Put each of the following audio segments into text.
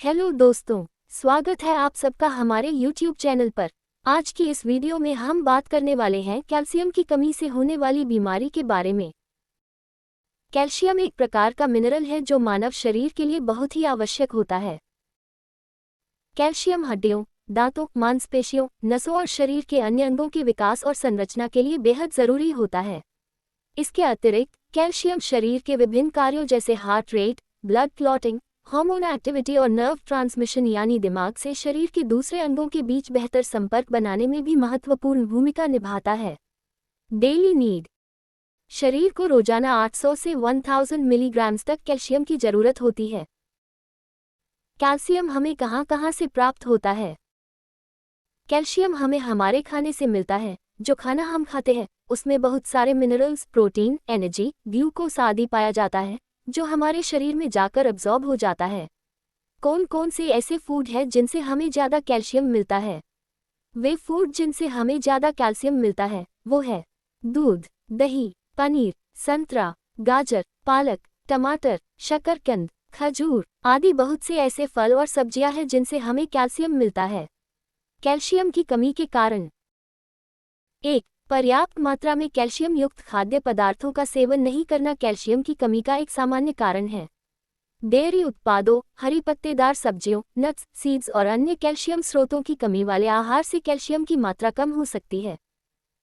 Hello दोस्तों, स्वागत है आप सबका हमारे YouTube चैनल पर। आज की इस वीडियो में हम बात करने वाले हैं कैल्शियम की कमी से होने वाली बीमारी के बारे में। कैल्शियम एक प्रकार का मिनरल है जो मानव शरीर के लिए बहुत ही आवश्यक होता है। कैल्शियम हड्डियों, दांतों, मांसपेशियों, नसों और शरीर के अन्य अंगों के विकास और संरचना के लिए बेहद जरूरी होता है। इसके अतिरिक्त कैल्शियम शरीर के विभिन्न कार्यों जैसे heart rate, blood clotting, hormone activity और नर्व ट्रांसमिशन यानी दिमाग से शरीर के दूसरे अंगों के बीच बेहतर संपर्क बनाने में भी महत्वपूर्ण भूमिका निभाता है। डेली नीड: शरीर को रोजाना 800 से 1000 मिलीग्राम तक कैल्शियम की जरूरत होती है। कैल्शियम हमें कहाँ से प्राप्त होता है? कैल्शियम हमें हमारे खाने से मिलता है। जो खाना हम खाते हैं उसमें बहुत सारे मिनरल्स, प्रोटीन, एनर्जी, ग्लूकोज आदि पाया जाता है जो हमारे शरीर में जाकर अब्जॉर्ब हो जाता है। कौन कौन से ऐसे फूड हैं जिनसे हमें ज़्यादा कैल्शियम मिलता है? वे फूड जिनसे हमें ज़्यादा कैल्शियम मिलता है वो है दूध, दही, पनीर, संतरा, गाजर, पालक, टमाटर, शकरकंद, खजूर आदि बहुत से ऐसे फल और सब्जियां हैं जिनसे हमें कैल्शियम मिलता है। कैल्शियम की कमी के कारण: 1. पर्याप्त मात्रा में कैल्शियम युक्त खाद्य पदार्थों का सेवन नहीं करना कैल्शियम की कमी का एक सामान्य कारण है। डेयरी उत्पादों, हरी पत्तेदार सब्जियों, नट्स, सीड्स और अन्य कैल्शियम स्रोतों की कमी वाले आहार से कैल्शियम की मात्रा कम हो सकती है।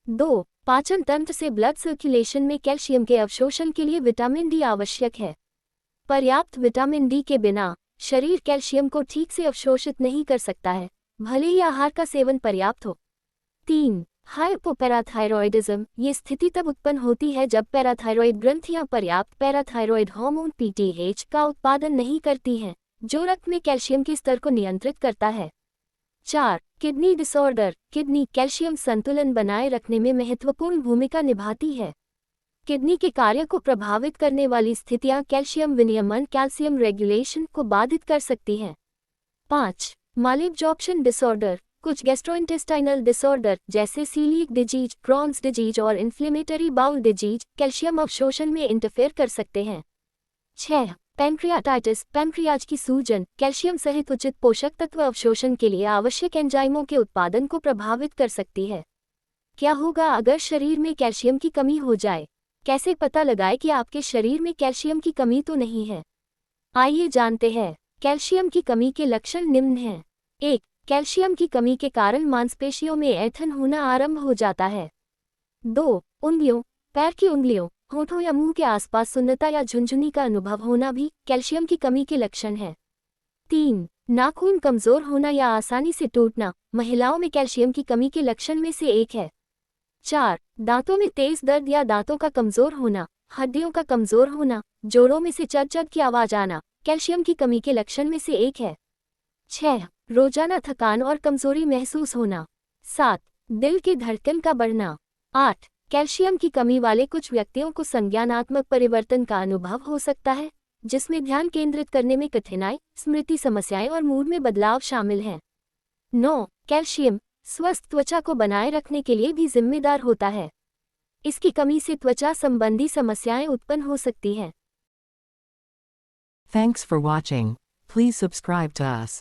2. पाचन तंत्र से ब्लड सर्कुलेशन में कैल्शियम के अवशोषण के लिए विटामिन डी आवश्यक है। पर्याप्त विटामिन डी के बिना शरीर कैल्शियम को ठीक से अवशोषित नहीं कर सकता है, भले ही आहार का सेवन पर्याप्त हो। 3. हाइपोपैराथायरॉयडिज्म: ये स्थिति तब उत्पन्न होती है जब पैराथायरॉयड ग्रंथियां पर्याप्त पैराथायरॉयड हार्मोन पीटीएच का उत्पादन नहीं करती हैं, जो रक्त में कैल्शियम के स्तर को नियंत्रित करता है। 4. किडनी डिसऑर्डर: किडनी कैल्शियम संतुलन बनाए रखने में महत्वपूर्ण भूमिका निभाती है। किडनी के कार्य को प्रभावित करने वाली स्थितियां कैल्शियम विनियमन, कैल्शियम रेगुलेशन को बाधित कर सकती हैं। 5. मालएब्जॉर्प्शन डिसऑर्डर: कुछ गैस्ट्रोइंटेस्टाइनल डिसऑर्डर जैसे सीलिएक डिजीज, क्रॉन्स डिजीज और इन्फ्लेमेटरी बाउल डिजीज कैल्शियम अवशोषण में इंटरफेयर कर सकते हैं। 6. पैंक्रियाटाइटिस: पैंक्रियाज की सूजन कैल्शियम सहित उचित पोषक तत्व अवशोषण के लिए आवश्यक एंजाइमों के उत्पादन को प्रभावित कर सकती है। क्या होगा अगर शरीर में कैल्शियम की कमी हो जाए? कैसे पता लगाए कि आपके शरीर में कैल्शियम की कमी तो नहीं है? आइए जानते हैं। कैल्शियम की कमी के लक्षण निम्न हैं। 1. कैल्शियम की कमी के कारण मांसपेशियों में ऐंठन होना आरंभ हो जाता है। 2. उंगलियों, पैर की उंगलियों, होठों या मुंह के आसपास सुन्नता या झुनझुनी का अनुभव होना भी कैल्शियम की कमी के लक्षण है। 3. नाखून कमजोर होना या आसानी से टूटना महिलाओं में कैल्शियम की कमी के लक्षण में से एक है। 4. दांतों में तेज दर्द या दांतों का कमजोर होना, हड्डियों का कमजोर होना, जोड़ों में से चट-चट की आवाज आना कैल्शियम की कमी के लक्षण में से एक है। 6. रोजाना थकान और कमजोरी महसूस होना। 7. दिल की धड़कन का बढ़ना। 8. कैल्शियम की कमी वाले कुछ व्यक्तियों को संज्ञानात्मक परिवर्तन का अनुभव हो सकता है, जिसमें ध्यान केंद्रित करने में कठिनाई, स्मृति समस्याएं और मूड में बदलाव शामिल हैं। 9. कैल्शियम स्वस्थ त्वचा को बनाए रखने के लिए भी जिम्मेदार होता है। इसकी कमी से त्वचा संबंधी समस्याएं उत्पन्न हो सकती हैं। Thanks for watching. Please subscribe to us.